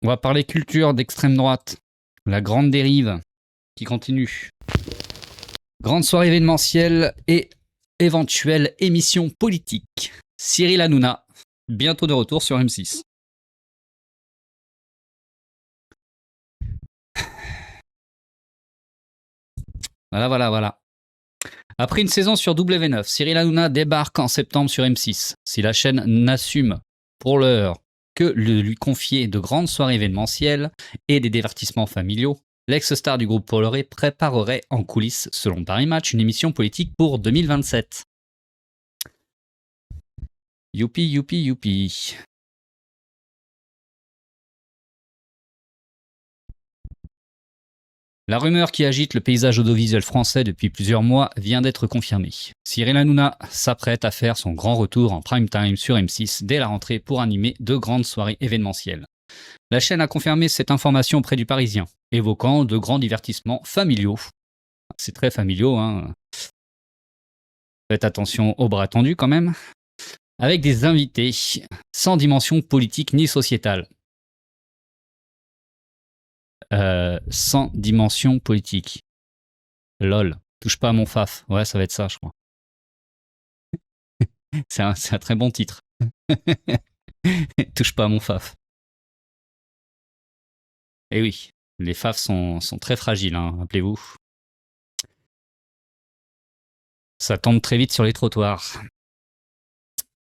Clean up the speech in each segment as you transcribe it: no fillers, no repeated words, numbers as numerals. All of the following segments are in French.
On va parler culture d'extrême droite. La grande dérive qui continue. Grande soirée événementielle et éventuelle émission politique. Cyril Hanouna, bientôt de retour sur M6. Voilà. Après une saison sur W9, Cyril Hanouna débarque en septembre sur M6. Si la chaîne n'assume pour l'heure que lui confier de grandes soirées événementielles et des divertissements familiaux, l'ex-star du groupe Bolloré préparerait en coulisses, selon Paris Match, une émission politique pour 2027. Youpi. La rumeur qui agite le paysage audiovisuel français depuis plusieurs mois vient d'être confirmée. Cyril Hanouna s'apprête à faire son grand retour en prime time sur M6 dès la rentrée pour animer de grandes soirées événementielles. La chaîne a confirmé cette information auprès du Parisien, évoquant de grands divertissements familiaux. C'est très familiaux, hein. Faites attention aux bras tendus quand même. Avec des invités sans dimension politique ni sociétale. Sans dimension politique. Lol. Touche pas à mon faf. Ouais, ça va être ça, je crois. C'est un très bon titre. Touche pas à mon faf. Eh oui, les fafs sont très fragiles, hein, rappelez-vous. Ça tombe très vite sur les trottoirs.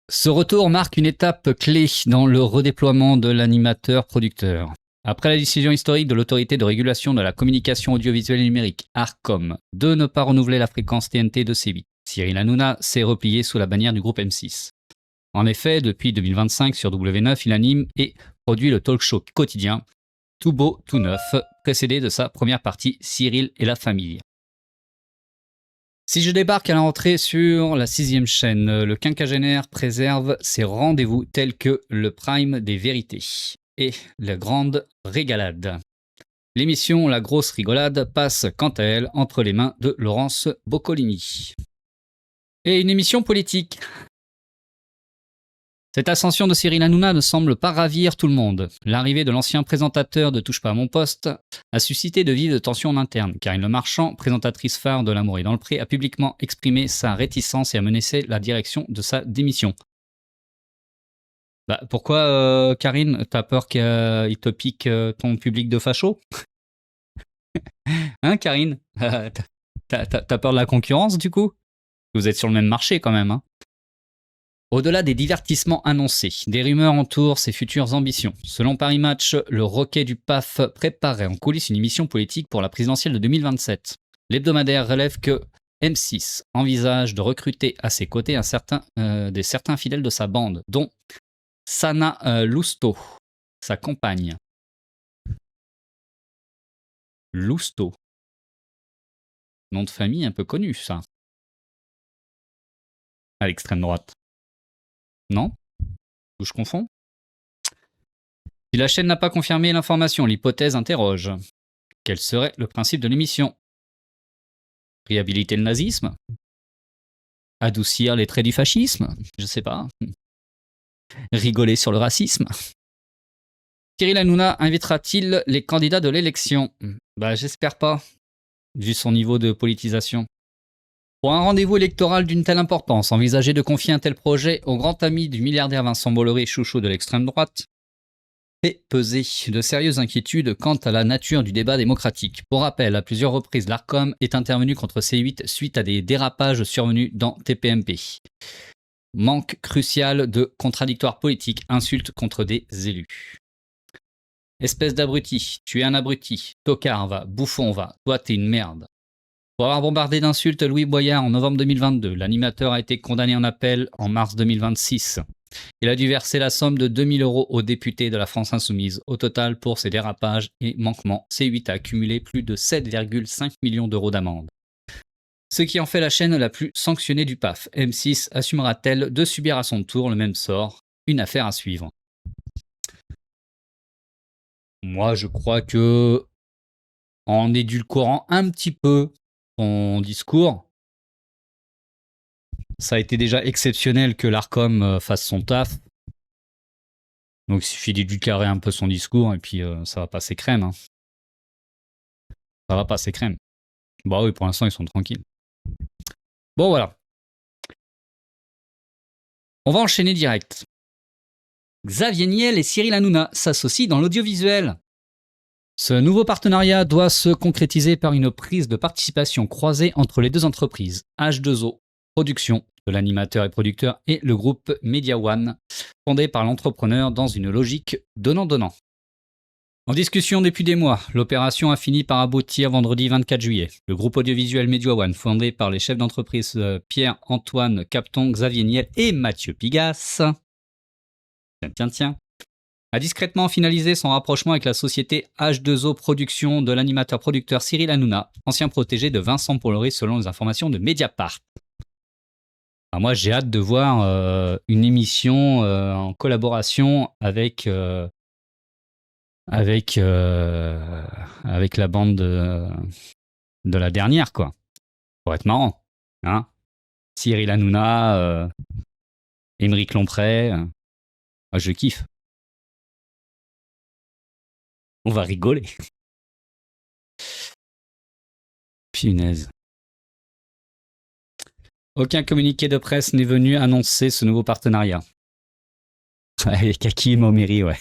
Ce retour marque une étape clé dans le redéploiement de l'animateur-producteur. Après la décision historique de l'autorité de régulation de la communication audiovisuelle et numérique, ARCOM, de ne pas renouveler la fréquence TNT de C8, Cyril Hanouna s'est replié sous la bannière du groupe M6. En effet, depuis 2025 sur W9, il anime et produit le talk show quotidien Tout beau, tout neuf, précédé de sa première partie Cyril et la famille. Si je débarque à la rentrée sur la 6e chaîne, le quinquagénaire préserve ses rendez-vous tels que le prime des vérités et la grande régalade. L'émission La Grosse Rigolade passe quant à elle entre les mains de Laurence Boccolini. Et une émission politique. Cette ascension de Cyril Hanouna ne semble pas ravir tout le monde. L'arrivée de l'ancien présentateur de Touche pas à mon poste a suscité de vives tensions en interne. Karine Le Marchand, présentatrice phare de L'amour est dans le pré, a publiquement exprimé sa réticence et a menacé la direction de sa démission. Bah, pourquoi, Karine, t'as peur qu'il te pique ton public de facho? Hein, Karine? T'as peur de la concurrence, du coup? Vous êtes sur le même marché, quand même, hein. Au-delà des divertissements annoncés, des rumeurs entourent ses futures ambitions. Selon Paris Match, le Roquet du PAF préparait en coulisses une émission politique pour la présidentielle de 2027. L'hebdomadaire relève que M6 envisage de recruter à ses côtés certains fidèles de sa bande, dont Sana Lousteau, sa compagne. Lousteau. Nom de famille un peu connu, ça. À l'extrême droite. Non? Ou je confonds? Si la chaîne n'a pas confirmé l'information, l'hypothèse interroge. Quel serait le principe de l'émission? Réhabiliter le nazisme? Adoucir les traits du fascisme? Je sais pas. Rigoler sur le racisme? Cyril Hanouna invitera-t-il les candidats de l'élection? Bah, j'espère pas, vu son niveau de politisation. Pour un rendez-vous électoral d'une telle importance, envisager de confier un tel projet au grand ami du milliardaire Vincent Bolloré, chouchou de l'extrême droite, fait peser de sérieuses inquiétudes quant à la nature du débat démocratique. Pour rappel, à plusieurs reprises, l'ARCOM est intervenu contre C8 suite à des dérapages survenus dans TPMP. Manque crucial de contradictoire politique, insultes contre des élus. Espèce d'abruti, tu es un abruti, tocard va, bouffon va, toi t'es une merde. Pour avoir bombardé d'insultes Louis Boyard en novembre 2022, l'animateur a été condamné en appel en mars 2026. Il a dû verser la somme de 2 000 € aux députés de la France Insoumise. Au total, pour ses dérapages et manquements, C8 a accumulé plus de 7,5 millions d'euros d'amende. Ce qui en fait la chaîne la plus sanctionnée du PAF. M6 assumera-t-elle de subir à son tour le même sort? Une affaire à suivre. Moi, je crois que, en édulcorant un petit peu son discours, ça a été déjà exceptionnel que l'ARCOM fasse son taf. Donc il suffit d'édulcorer un peu son discours et puis ça va passer crème. Hein. Ça va passer crème. Bah oui, pour l'instant, ils sont tranquilles. Bon, voilà. On va enchaîner direct. Xavier Niel et Cyril Hanouna s'associent dans l'audiovisuel. Ce nouveau partenariat doit se concrétiser par une prise de participation croisée entre les deux entreprises, H2O Production, de l'animateur et producteur, et le groupe Media One, fondé par l'entrepreneur dans une logique donnant-donnant. En discussion depuis des mois, l'opération a fini par aboutir vendredi 24 juillet. Le groupe audiovisuel Media One, fondé par les chefs d'entreprise Pierre-Antoine Capton, Xavier Niel et Mathieu Pigasse, a discrètement finalisé son rapprochement avec la société H2O Production de l'animateur-producteur Cyril Hanouna, ancien protégé de Vincent Bolloré selon les informations de Mediapart. Alors moi, j'ai hâte de voir une émission en collaboration avec la bande de la dernière, quoi. Pour être marrant. Hein, Cyril Hanouna, Émeric Lomprey. Je kiffe. On va rigoler. Punaise. Aucun communiqué de presse n'est venu annoncer ce nouveau partenariat. Avec Hakim Omeri, ouais.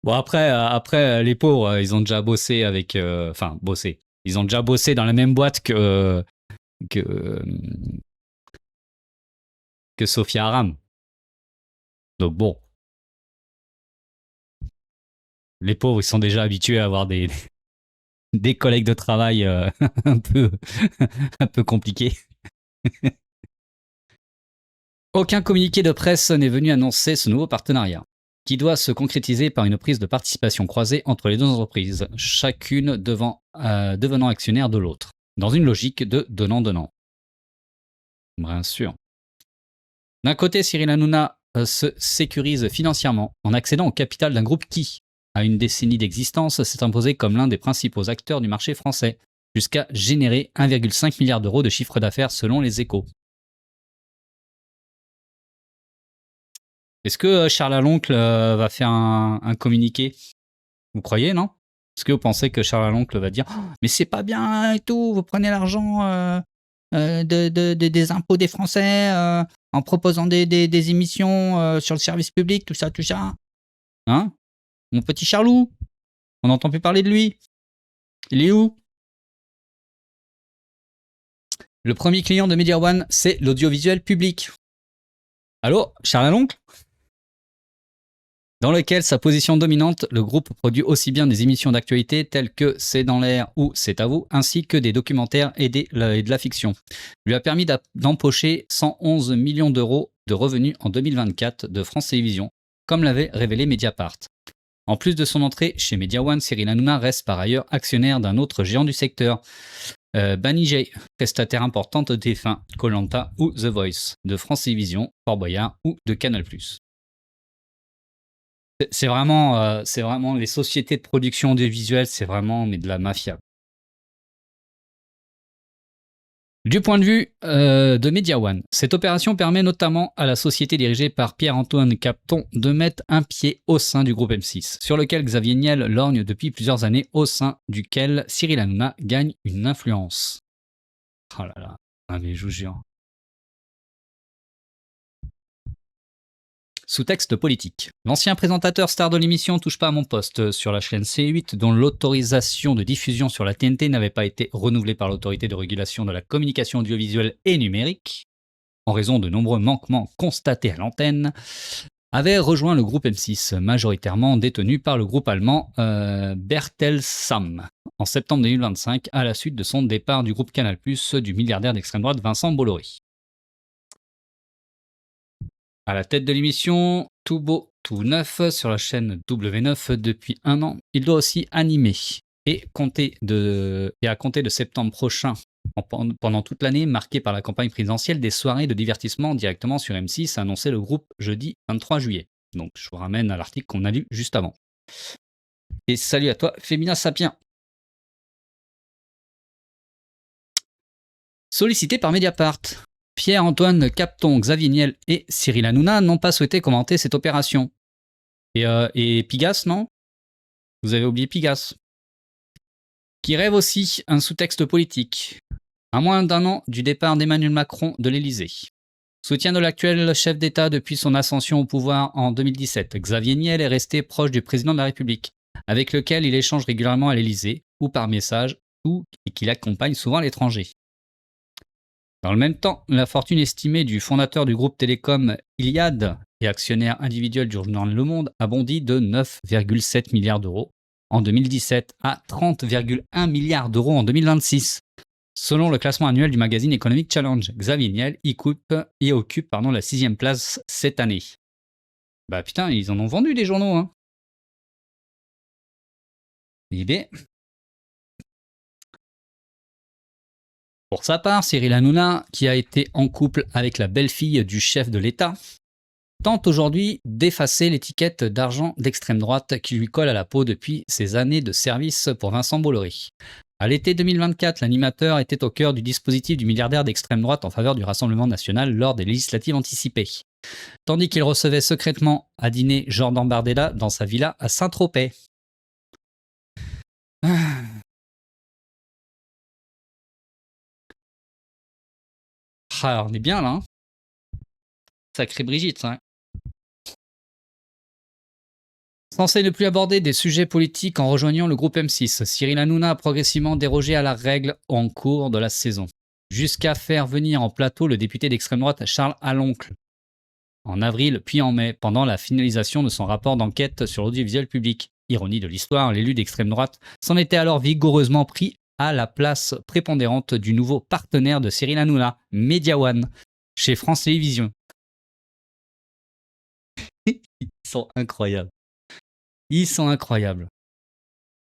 Bon, après, les pauvres, ils ont déjà bossé avec... Enfin, bossé. Ils ont déjà bossé dans la même boîte que Sophia Aram. Donc bon. Les pauvres, ils sont déjà habitués à avoir des collègues de travail un peu compliqués. Aucun communiqué de presse n'est venu annoncer ce nouveau partenariat, qui doit se concrétiser par une prise de participation croisée entre les deux entreprises, chacune devenant actionnaire de l'autre, dans une logique de donnant-donnant. Bien sûr. D'un côté, Cyril Hanouna se sécurise financièrement en accédant au capital d'un groupe qui, à une décennie d'existence, s'est imposé comme l'un des principaux acteurs du marché français, jusqu'à générer 1,5 milliard d'euros de chiffre d'affaires selon les Échos. Est-ce que Charles Aloncle va faire un communiqué? Vous croyez, non? Est-ce que vous pensez que Charles Aloncle va dire oh, « Mais c'est pas bien et tout, vous prenez l'argent des impôts des Français en proposant des émissions sur le service public, tout ça, tout ça. » Hein? Mon petit Charlou, on n'entend plus parler de lui. Il est où? Le premier client de Media One, c'est l'audiovisuel public. Allô, Charles Aloncle? Dans lequel sa position dominante, le groupe produit aussi bien des émissions d'actualité telles que C'est dans l'air ou C'est à vous, ainsi que des documentaires et de la fiction. Lui a permis d'empocher 111 millions d'euros de revenus en 2024 de France Télévisions, comme l'avait révélé Mediapart. En plus de son entrée chez Media One, Cyril Hanouna reste par ailleurs actionnaire d'un autre géant du secteur, Banijay, prestataire importante de TF1, Koh-Lanta ou The Voice, de France Télévisions, Fort Boyard ou de Canal+. C'est vraiment les sociétés de production audiovisuelle, c'est vraiment mais de la mafia. Du point de vue de Media One, cette opération permet notamment à la société dirigée par Pierre-Antoine Capton de mettre un pied au sein du groupe M6, sur lequel Xavier Niel lorgne depuis plusieurs années, au sein duquel Cyril Hanouna gagne une influence. Oh là là, ah mais je vous jure. Sous-texte politique. L'ancien présentateur star de l'émission Touche pas à mon poste sur la chaîne C8, dont l'autorisation de diffusion sur la TNT n'avait pas été renouvelée par l'autorité de régulation de la communication audiovisuelle et numérique, en raison de nombreux manquements constatés à l'antenne, avait rejoint le groupe M6, majoritairement détenu par le groupe allemand Bertelsmann, en septembre 2025, à la suite de son départ du groupe Canal+, du milliardaire d'extrême droite Vincent Bolloré. À la tête de l'émission Tout beau, tout neuf sur la chaîne W9 depuis 1 an, il doit aussi animer et à compter de septembre prochain, pendant toute l'année marquée par la campagne présidentielle, des soirées de divertissement directement sur M6, a annoncé le groupe jeudi 23 juillet. Donc je vous ramène à l'article qu'on a lu juste avant. Et salut à toi, Fémina Sapien. Sollicité par Mediapart, Pierre-Antoine Capton, Xavier Niel et Cyril Hanouna n'ont pas souhaité commenter cette opération. Et Pigas, non? Vous avez oublié Pigas. Qui rêve aussi un sous-texte politique. À moins d'un an du départ d'Emmanuel Macron de l'Élysée. Soutien de l'actuel chef d'État depuis son ascension au pouvoir en 2017, Xavier Niel est resté proche du président de la République, avec lequel il échange régulièrement à l'Élysée ou par message, et qu'il accompagne souvent à l'étranger. Dans le même temps, la fortune estimée du fondateur du groupe télécom Iliad et actionnaire individuel du journal Le Monde a bondi de 9,7 milliards d'euros en 2017 à 30,1 milliards d'euros en 2026. Selon le classement annuel du magazine Economic Challenge, Xavier Niel y occupe la 6e place cette année. Bah putain, ils en ont vendu des journaux, hein. Eh bien. Pour sa part, Cyril Hanouna, qui a été en couple avec la belle-fille du chef de l'État, tente aujourd'hui d'effacer l'étiquette d'argent d'extrême droite qui lui colle à la peau depuis ses années de service pour Vincent Bolloré. À l'été 2024, l'animateur était au cœur du dispositif du milliardaire d'extrême droite en faveur du Rassemblement national lors des législatives anticipées. Tandis qu'il recevait secrètement à dîner Jordan Bardella dans sa villa à Saint-Tropez. Ah, on est bien là. Hein. Sacré Brigitte, hein. Censé ne plus aborder des sujets politiques en rejoignant le groupe M6, Cyril Hanouna a progressivement dérogé à la règle en cours de la saison, jusqu'à faire venir en plateau le député d'extrême droite Charles Aloncle, en avril puis en mai, pendant la finalisation de son rapport d'enquête sur l'audiovisuel public. Ironie de l'histoire, l'élu d'extrême droite s'en était alors vigoureusement pris à la place prépondérante du nouveau partenaire de Cyril Hanouna, Media One, chez France Télévisions. Ils sont incroyables. Ils sont incroyables.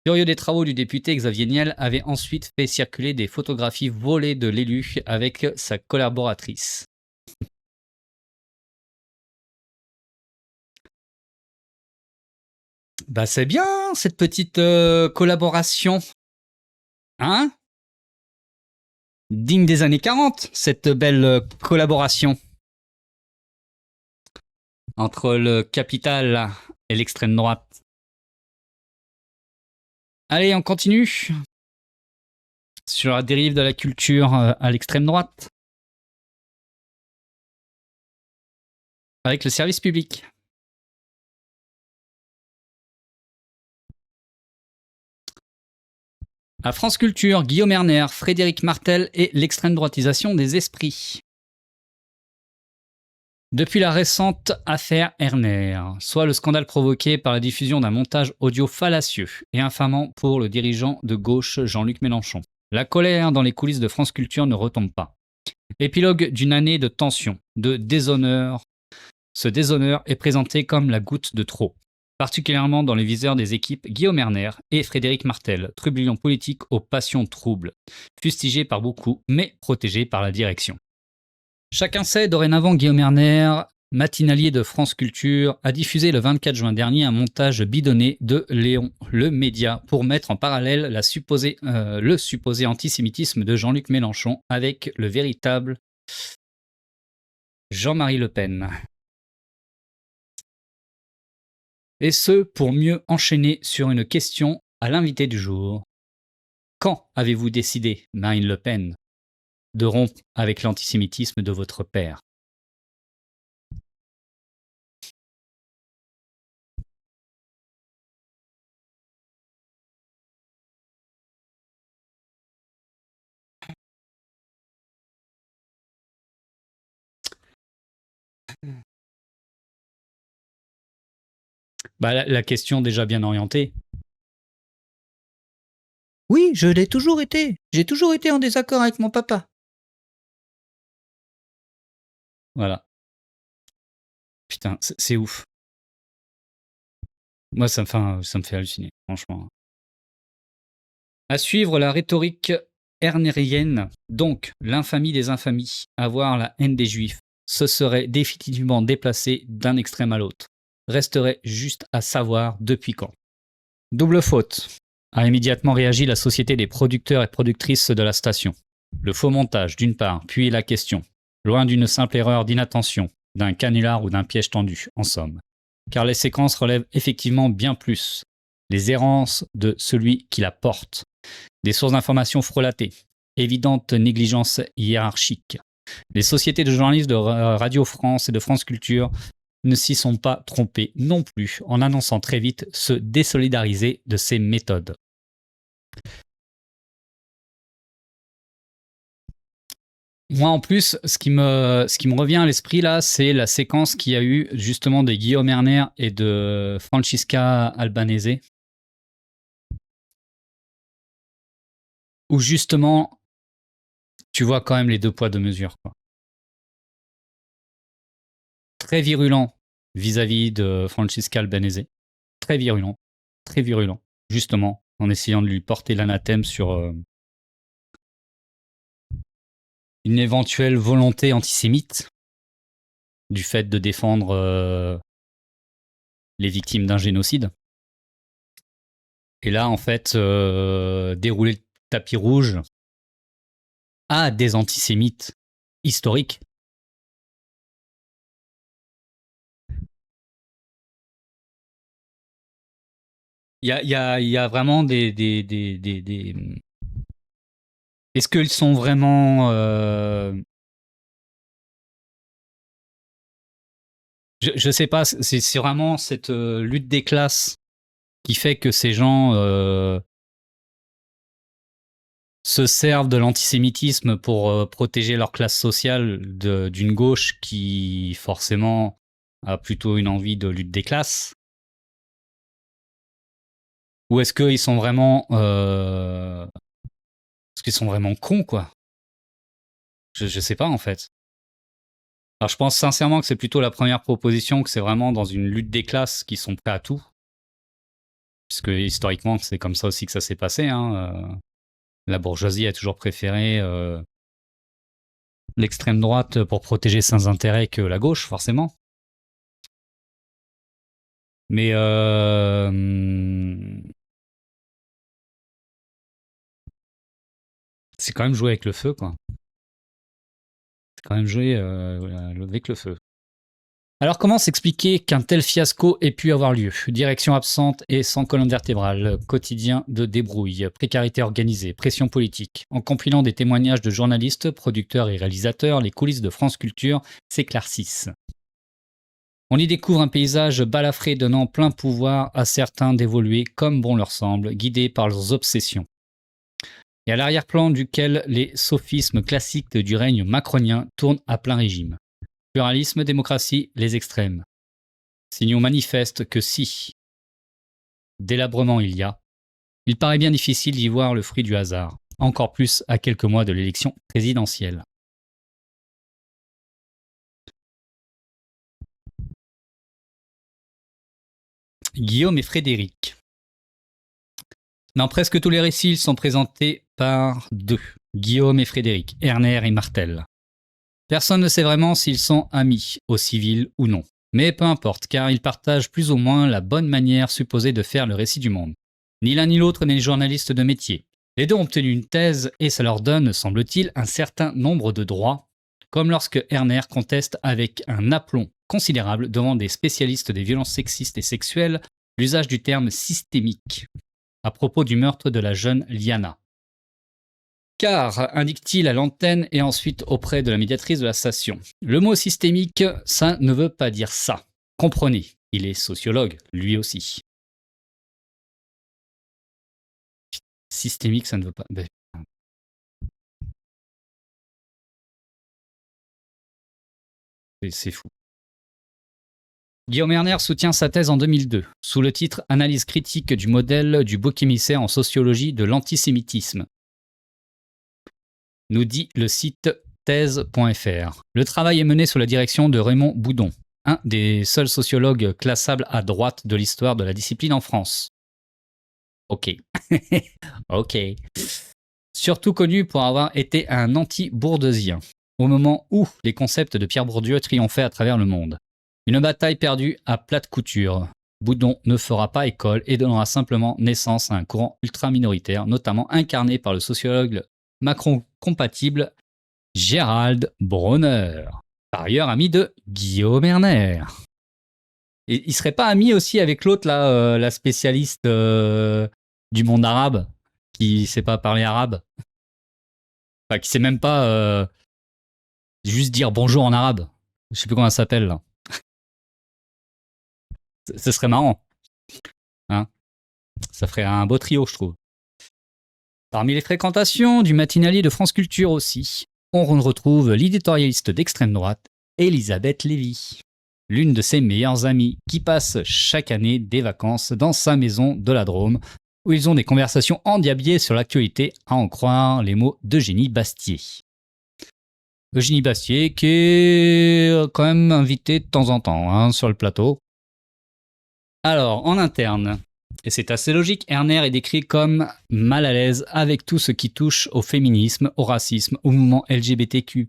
Curieux des travaux du député, Xavier Niel avait ensuite fait circuler des photographies volées de l'élu avec sa collaboratrice. Bah c'est bien cette petite collaboration. Hein? Digne des années 40, cette belle collaboration entre le capital et l'extrême droite. Allez, on continue sur la dérive de la culture à l'extrême droite avec le service public. À France Culture, Guillaume Erner, Frédéric Martel et l'extrême droitisation des esprits. Depuis la récente affaire Erner, soit le scandale provoqué par la diffusion d'un montage audio fallacieux et infamant pour le dirigeant de gauche Jean-Luc Mélenchon, la colère dans les coulisses de France Culture ne retombe pas. Épilogue d'une année de tension, de déshonneur. Ce déshonneur est présenté comme la goutte de trop, particulièrement dans les viseurs des équipes Guillaume Erner et Frédéric Martel, trublions politiques aux passions troubles, fustigés par beaucoup, mais protégés par la direction. Chacun sait, dorénavant, Guillaume Erner, matinalier de France Culture, a diffusé le 24 juin dernier un montage bidonné de Léon, le média, pour mettre en parallèle le supposé antisémitisme de Jean-Luc Mélenchon avec le véritable Jean-Marie Le Pen. Et ce, pour mieux enchaîner sur une question à l'invité du jour. Quand avez-vous décidé, Marine Le Pen, de rompre avec l'antisémitisme de votre père? Bah, la question déjà bien orientée. Oui, je l'ai toujours été. J'ai toujours été en désaccord avec mon papa. Voilà. Putain, c'est ouf. Moi, ça me fait halluciner, franchement. À suivre la rhétorique ernérienne, donc l'infamie des infamies, avoir la haine des juifs, ce serait définitivement déplacé d'un extrême à l'autre. Resterait juste à savoir depuis quand. Double faute, a immédiatement réagi la société des producteurs et productrices de la station. Le faux montage d'une part, puis la question. loin d'une simple erreur d'inattention, d'un canular ou d'un piège tendu, en somme. Car les séquences relèvent effectivement bien plus les errances de celui qui la porte, des sources d'informations frelatées, évidente négligence hiérarchique. Les sociétés de journalistes de Radio France et de France Culture ne s'y sont pas trompées non plus en annonçant très vite se désolidariser de ces méthodes. Moi, en plus, ce qui me revient à l'esprit, là, c'est la séquence qu'il y a eu, justement, de Guillaume Erner et de Francisca Albanese. Où, justement, tu vois quand même les deux poids, deux mesures, quoi. Très virulent vis-à-vis de Francisca Albanese. Très virulent, justement, en essayant de lui porter l'anathème sur une éventuelle volonté antisémite du fait de défendre les victimes d'un génocide. Et là, en fait, dérouler le tapis rouge à des antisémites historiques. Il y a vraiment des... Est-ce qu'ils sont vraiment... Je sais pas, c'est vraiment cette lutte des classes qui fait que ces gens se servent de l'antisémitisme pour protéger leur classe sociale d'une gauche qui, forcément, a plutôt une envie de lutte des classes? Ou est-ce qu'ils sont vraiment... Est-ce qu'ils sont vraiment cons, quoi? Je sais pas, en fait. Alors, je pense sincèrement que c'est plutôt la première proposition, que c'est vraiment dans une lutte des classes qui sont prêts à tout. Puisque, historiquement, c'est comme ça aussi que ça s'est passé, hein. La bourgeoisie a toujours préféré l'extrême droite pour protéger ses intérêts que la gauche, forcément. Mais c'est quand même jouer avec le feu, quoi. C'est quand même jouer avec le feu. Alors comment s'expliquer qu'un tel fiasco ait pu avoir lieu? Direction absente et sans colonne vertébrale, quotidien de débrouille, précarité organisée, pression politique. En compilant des témoignages de journalistes, producteurs et réalisateurs, les coulisses de France Culture s'éclaircissent. On y découvre un paysage balafré donnant plein pouvoir à certains d'évoluer comme bon leur semble, guidés par leurs obsessions. Et à l'arrière-plan duquel les sophismes classiques du règne macronien tournent à plein régime. Pluralisme, démocratie, les extrêmes. Signaux manifestes que si délabrement il y a, il paraît bien difficile d'y voir le fruit du hasard, encore plus à quelques mois de l'élection présidentielle. Guillaume et Frédéric. Dans presque tous les récits, ils sont présentés par deux, Guillaume et Frédéric, Erner et Martel. Personne ne sait vraiment s'ils sont amis, au civil ou non. Mais peu importe, car ils partagent plus ou moins la bonne manière supposée de faire le récit du monde. Ni l'un ni l'autre n'est journaliste de métier. Les deux ont obtenu une thèse et ça leur donne, semble-t-il, un certain nombre de droits, comme lorsque Erner conteste avec un aplomb considérable devant des spécialistes des violences sexistes et sexuelles l'usage du terme systémique à propos du meurtre de la jeune Liana. Car, indique-t-il à l'antenne et ensuite auprès de la médiatrice de la station, le mot systémique, ça ne veut pas dire ça. Comprenez, il est sociologue, lui aussi. Systémique, ça ne veut pas... C'est fou. Guillaume Erner soutient sa thèse en 2002, sous le titre « Analyse critique du modèle du bouc émissaire en sociologie de l'antisémitisme », nous dit le site thèse.fr. Le travail est mené sous la direction de Raymond Boudon, un des seuls sociologues classables à droite de l'histoire de la discipline en France. Ok. Ok. Surtout connu pour avoir été un anti-bourdeusien, au moment où les concepts de Pierre Bourdieu triomphaient à travers le monde. Une bataille perdue à plate couture. Boudon ne fera pas école et donnera simplement naissance à un courant ultra-minoritaire, notamment incarné par le sociologue Macron-compatible Gérald Bronner, par ailleurs ami de Guillaume Erner. Et il serait pas ami aussi avec l'autre, là, la spécialiste du monde arabe, qui sait pas parler arabe. Enfin, qui sait même pas juste dire bonjour en arabe. Je sais plus comment elle s'appelle, là. Ce serait marrant. Hein, ça ferait un beau trio, je trouve. Parmi les fréquentations du matinalier de France Culture aussi, on retrouve l'éditorialiste d'extrême droite, Elisabeth Lévy, l'une de ses meilleures amies, qui passe chaque année des vacances dans sa maison de la Drôme, où ils ont des conversations endiablées sur l'actualité, à en croire les mots d'Eugénie Bastier. Eugénie Bastier qui est quand même invitée de temps en temps sur le plateau. Alors, en interne, et c'est assez logique, Erner est décrit comme mal à l'aise avec tout ce qui touche au féminisme, au racisme, au mouvement LGBTQ+.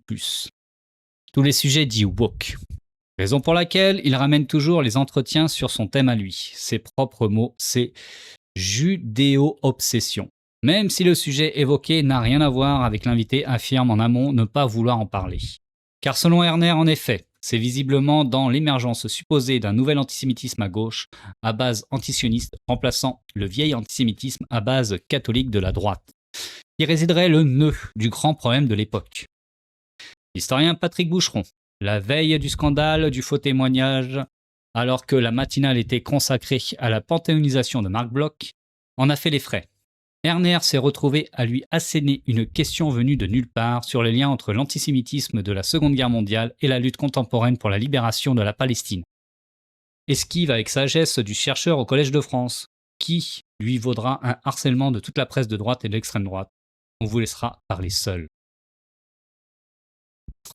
Tous les sujets dits woke. Raison pour laquelle il ramène toujours les entretiens sur son thème à lui. Ses propres mots, c'est judéo-obsession. Même si le sujet évoqué n'a rien à voir avec l'invité, affirme en amont ne pas vouloir en parler. Car selon Erner, en effet, c'est visiblement dans l'émergence supposée d'un nouvel antisémitisme à gauche, à base antisioniste, remplaçant le vieil antisémitisme à base catholique de la droite, qui résiderait le nœud du grand problème de l'époque. L'historien Patrick Boucheron, la veille du scandale du faux témoignage, alors que la matinale était consacrée à la panthéonisation de Marc Bloch, en a fait les frais. Erner s'est retrouvé à lui asséner une question venue de nulle part sur les liens entre l'antisémitisme de la Seconde Guerre mondiale et la lutte contemporaine pour la libération de la Palestine. Esquive avec sagesse du chercheur au Collège de France, qui lui vaudra un harcèlement de toute la presse de droite et de l'extrême droite. On vous laissera parler seul.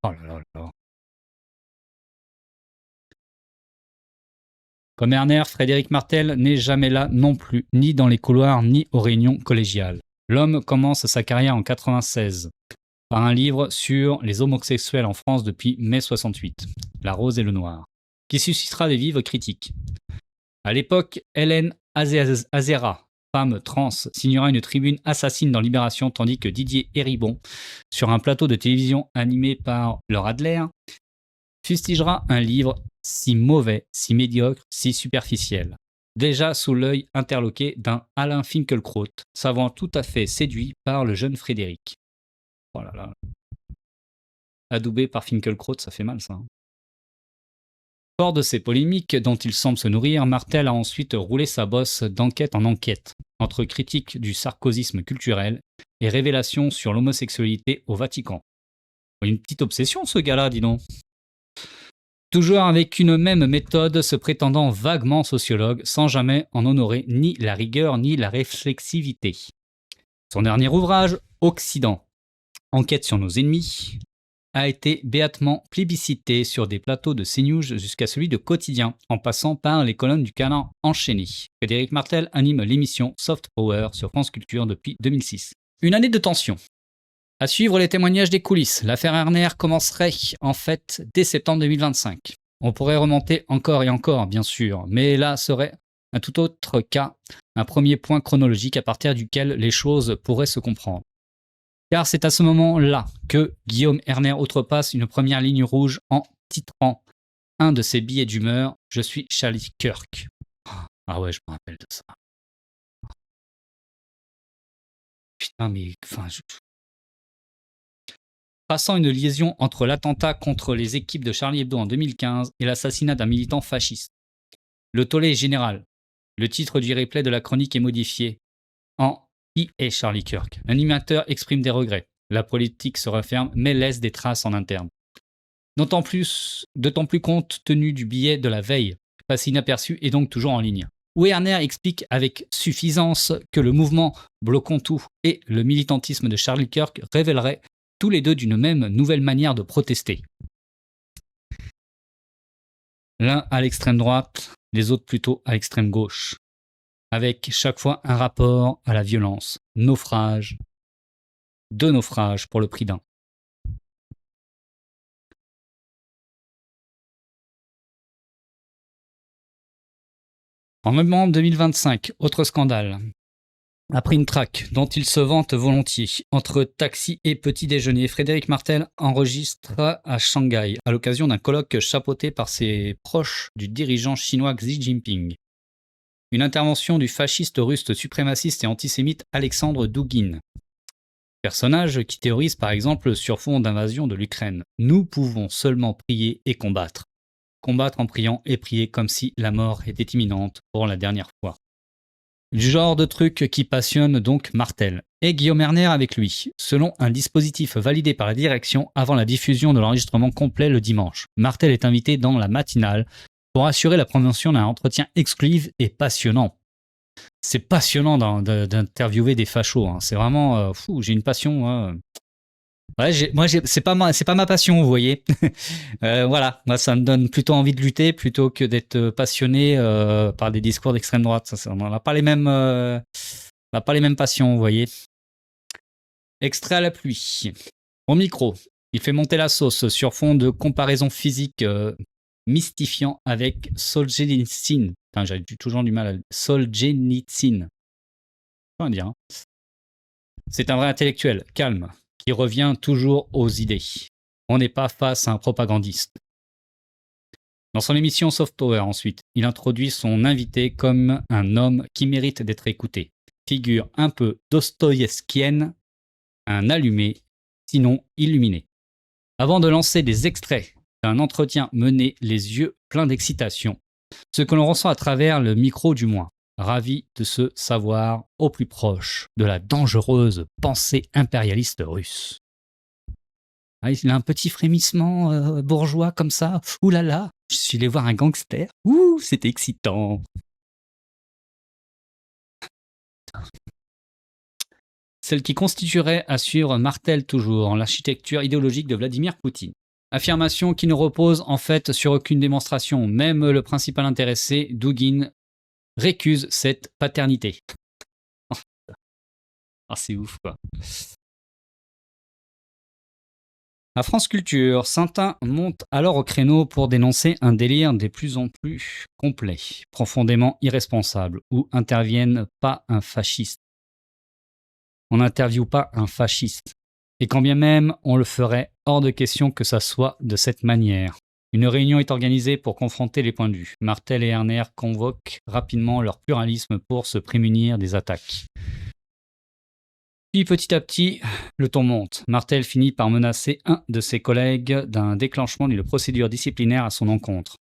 Oh là là là. Comme Erner, Frédéric Martel n'est jamais là non plus, ni dans les couloirs, ni aux réunions collégiales. L'homme commence sa carrière en 1996 par un livre sur les homosexuels en France depuis mai 68, La Rose et le Noir, qui suscitera des vives critiques. À l'époque, Hélène Azera, femme trans, signera une tribune assassine dans Libération, tandis que Didier Héribon, sur un plateau de télévision animé par Laure Adler, fustigera un livre si mauvais, si médiocre, si superficiel. Déjà sous l'œil interloqué d'un Alain Finkielkraut, savant tout à fait séduit par le jeune Frédéric. Oh là là. Adoubé par Finkielkraut, ça fait mal ça. Fort de ces polémiques dont il semble se nourrir, Martel a ensuite roulé sa bosse d'enquête en enquête, entre critique du sarkozysme culturel et révélations sur l'homosexualité au Vatican. Une petite obsession ce gars-là, dis donc. Toujours avec une même méthode, se prétendant vaguement sociologue, sans jamais en honorer ni la rigueur ni la réflexivité. Son dernier ouvrage, Occident, enquête sur nos ennemis, a été béatement plébiscité sur des plateaux de CNews jusqu'à celui de Quotidien, en passant par les colonnes du Canard enchaîné. Frédéric Martel anime l'émission Soft Power sur France Culture depuis 2006. Une année de tension. À suivre les témoignages des coulisses, l'affaire Erner commencerait en fait dès septembre 2025. On pourrait remonter encore et encore, bien sûr, mais là serait un tout autre cas, un premier point chronologique à partir duquel les choses pourraient se comprendre. Car c'est à ce moment-là que Guillaume Erner outrepasse une première ligne rouge en titrant un de ses billets d'humeur « Je suis Charlie Kirk ». Ah ouais, je me rappelle de ça. Putain, mais... Enfin, Traçant une liaison entre l'attentat contre les équipes de Charlie Hebdo en 2015 et l'assassinat d'un militant fasciste. Le tollé est général. Le titre du replay de la chronique est modifié en « Qui est Charlie Kirk ?» L'animateur exprime des regrets. La politique se referme mais laisse des traces en interne. D'autant plus compte tenu du billet de la veille, passé inaperçu et donc toujours en ligne, où Erner explique avec suffisance que le mouvement Bloquons tout et le militantisme de Charlie Kirk révéleraient tous les deux d'une même nouvelle manière de protester. L'un à l'extrême droite, les autres plutôt à l'extrême gauche, avec chaque fois un rapport à la violence, deux naufrages pour le prix d'un. En novembre 2025, autre scandale. Après une traque dont il se vante volontiers, entre taxi et petit déjeuner, Frédéric Martel enregistre à Shanghai à l'occasion d'un colloque chapeauté par ses proches du dirigeant chinois Xi Jinping. Une intervention du fasciste russe suprémaciste et antisémite Alexandre Douguine. Personnage qui théorise par exemple sur fond d'invasion de l'Ukraine. Nous pouvons seulement prier et combattre. Combattre en priant et prier comme si la mort était imminente pour la dernière fois. Du genre de truc qui passionne donc Martel. Et Guillaume Erner avec lui, selon un dispositif validé par la direction avant la diffusion de l'enregistrement complet le dimanche. Martel est invité dans la matinale pour assurer la promotion d'un entretien exclusif et passionnant. C'est passionnant d'interviewer des fachos. Hein. C'est vraiment fou. J'ai une passion. Hein. Ouais, c'est pas ma passion, vous voyez. Voilà, moi ça me donne plutôt envie de lutter plutôt que d'être passionné par des discours d'extrême droite. On n'a pas les mêmes, passions, vous voyez. Extrait à la pluie. Au micro, il fait monter la sauce sur fond de comparaison physique mystifiant avec Solzhenitsyn. Enfin, j'ai toujours du mal à Solzhenitsyn. Comment dire hein. C'est un vrai intellectuel, calme, qui revient toujours aux idées. On n'est pas face à un propagandiste. Dans son émission Soft Power, ensuite, il introduit son invité comme un homme qui mérite d'être écouté. Figure un peu dostoïevskienne, un allumé, sinon illuminé. Avant de lancer des extraits d'un entretien mené les yeux pleins d'excitation, ce que l'on ressent à travers le micro du moins, ravi de se savoir au plus proche de la dangereuse pensée impérialiste russe. Ah, il a un petit frémissement bourgeois comme ça. Ouh là là, je suis allé voir un gangster. Ouh, c'était excitant. Celle qui constituerait, assure Martel toujours, l'architecture idéologique de Vladimir Poutine. Affirmation qui ne repose en fait sur aucune démonstration. Même le principal intéressé, Douguine, récuse cette paternité. Ah, c'est ouf, quoi. À France Culture, Saintin monte alors au créneau pour dénoncer un délire des plus en plus complet, profondément irresponsable, où intervienne pas un fasciste. On n'interviewe pas un fasciste. Et quand bien même on le ferait, hors de question que ça soit de cette manière. Une réunion est organisée pour confronter les points de vue. Martel et Erner convoquent rapidement leur pluralisme pour se prémunir des attaques. Puis petit à petit, le ton monte. Martel finit par menacer un de ses collègues d'un déclenchement d'une procédure disciplinaire à son encontre.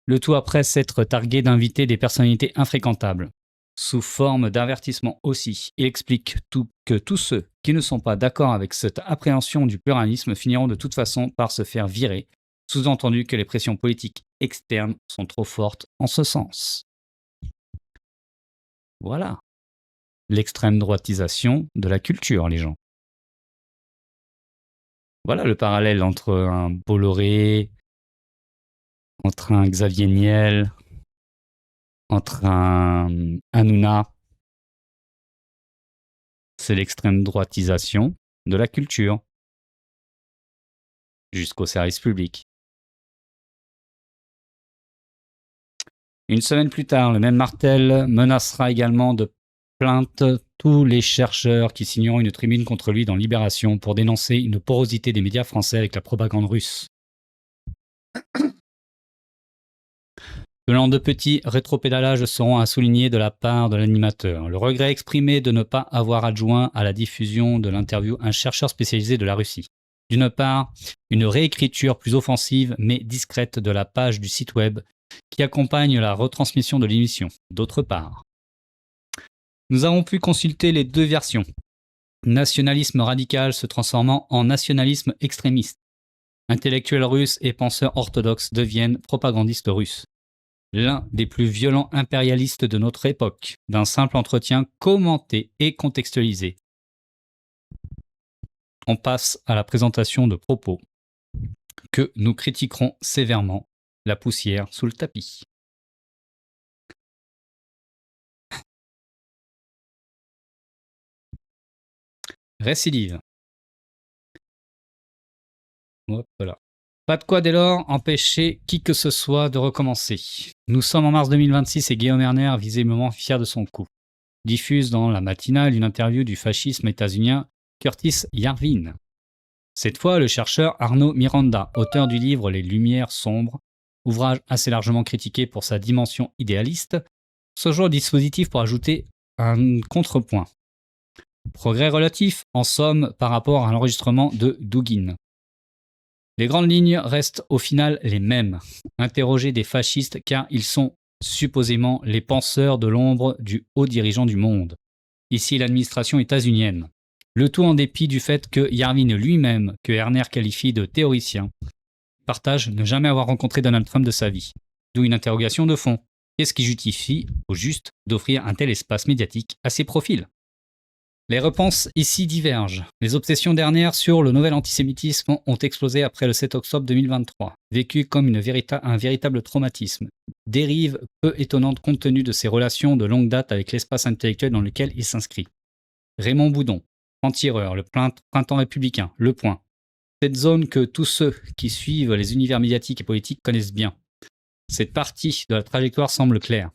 Le tout après s'être targué d'inviter des personnalités infréquentables. Sous forme d'avertissement aussi, il explique que tous ceux qui ne sont pas d'accord avec cette appréhension du pluralisme finiront de toute façon par se faire virer, sous-entendu que les pressions politiques externes sont trop fortes en ce sens. Voilà. L'extrême droitisation de la culture, les gens. Voilà le parallèle entre un Bolloré, entre un Xavier Niel, entre un Hanouna. C'est l'extrême droitisation de la culture, jusqu'au service public. Une semaine plus tard, le même Martel menacera également de plainte tous les chercheurs qui signeront une tribune contre lui dans Libération pour dénoncer une porosité des médias français avec la propagande russe. Selon de petits rétropédalages seront à souligner de la part de l'animateur. Le regret exprimé de ne pas avoir adjoint à la diffusion de l'interview un chercheur spécialisé de la Russie. D'une part, une réécriture plus offensive mais discrète de la page du site web qui accompagne la retransmission de l'émission. D'autre part, nous avons pu consulter les deux versions. Nationalisme radical se transformant en nationalisme extrémiste. Intellectuels russes et penseurs orthodoxes deviennent propagandistes russes. L'un des plus violents impérialistes de notre époque, d'un simple entretien commenté et contextualisé. On passe à la présentation de propos que nous critiquerons sévèrement, la poussière sous le tapis. Récidive. Hop là. Pas de quoi dès lors empêcher qui que ce soit de recommencer. Nous sommes en mars 2026 et Guillaume Erner visiblement fier de son coup. diffuse dans la matinale une interview du fascisme états-unien Curtis Yarvin. Cette fois, le chercheur Arnaud Miranda, auteur du livre Les Lumières sombres, ouvrage assez largement critiqué pour sa dimension idéaliste, se joue au dispositif pour ajouter un contrepoint. Progrès relatif, en somme, par rapport à l'enregistrement de Dugin. Les grandes lignes restent au final les mêmes. Interroger des fascistes car ils sont supposément les penseurs de l'ombre du haut dirigeant du monde. Ici l'administration états-unienne. Le tout en dépit du fait que Yarvin lui-même, que Erner qualifie de théoricien, partage ne jamais avoir rencontré Donald Trump de sa vie. D'où une interrogation de fond. Qu'est-ce qui justifie, au juste, d'offrir un tel espace médiatique à ces profils ? Les réponses ici divergent. Les obsessions d'Erner sur le nouvel antisémitisme ont explosé après le 7 octobre 2023, vécu comme un véritable traumatisme. Dérive peu étonnante compte tenu de ses relations de longue date avec l'espace intellectuel dans lequel il s'inscrit. Raymond Boudon, Franc-Tireur, le Printemps républicain, Le Point. Cette zone que tous ceux qui suivent les univers médiatiques et politiques connaissent bien. Cette partie de la trajectoire semble claire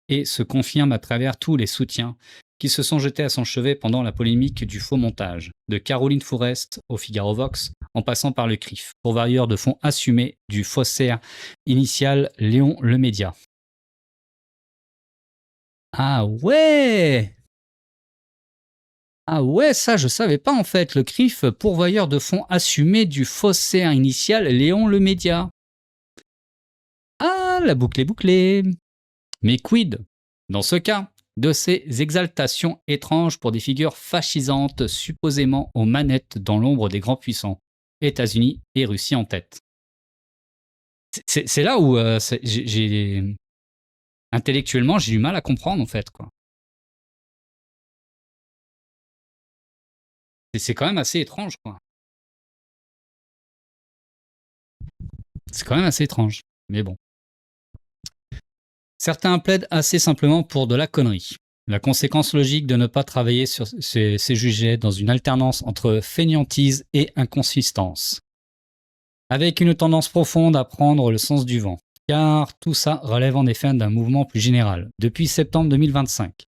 et se confirme à travers tous les soutiens qui se sont jetés à son chevet pendant la polémique du faux montage, de Caroline Fourest au Figaro Vox, en passant par le CRIF, pourvoyeur de fonds assumés du faussaire initial Léon Lemédia. Ah ouais! Ah ouais, ça je savais pas en fait, le CRIF, pourvoyeur de fonds assumés du faussaire initial Léon Lemédia. Ah, la boucle est bouclée. Mais quid, dans ce cas, de ces exaltations étranges pour des figures fascisantes supposément aux manettes dans l'ombre des grands puissants, États-Unis et Russie en tête. C'est là où intellectuellement j'ai du mal à comprendre en fait, quoi. C'est quand même assez étrange, quoi. C'est quand même assez étrange, mais bon. Certains plaident assez simplement pour de la connerie. La conséquence logique de ne pas travailler sur ces sujets dans une alternance entre fainéantise et inconsistance. Avec une tendance profonde à prendre le sens du vent. Car tout ça relève en effet d'un mouvement plus général. Depuis septembre 2025,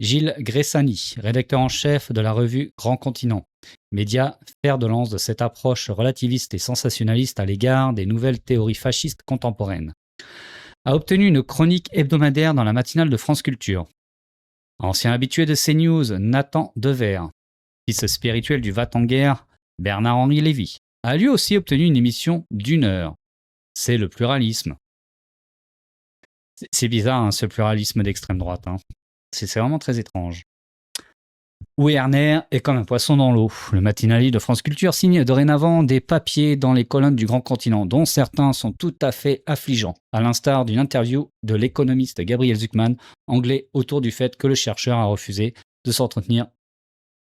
Gilles Gressani, rédacteur en chef de la revue Grand Continent, média fer de lance de cette approche relativiste et sensationnaliste à l'égard des nouvelles théories fascistes contemporaines, a obtenu une chronique hebdomadaire dans la matinale de France Culture. Ancien habitué de CNews, Nathan Dever, fils spirituel du va-t-en-guerre Bernard-Henri Lévy, a lui aussi obtenu une émission d'1 heure. C'est le pluralisme. C'est bizarre, hein, ce pluralisme d'extrême droite. Hein. C'est vraiment très étrange. Où Erner est comme un poisson dans l'eau. Le matinalier de France Culture signe dorénavant des papiers dans les colonnes du Grand Continent, dont certains sont tout à fait affligeants, à l'instar d'une interview de l'économiste Gabriel Zucman, anglais, autour du fait que le chercheur a refusé de s'entretenir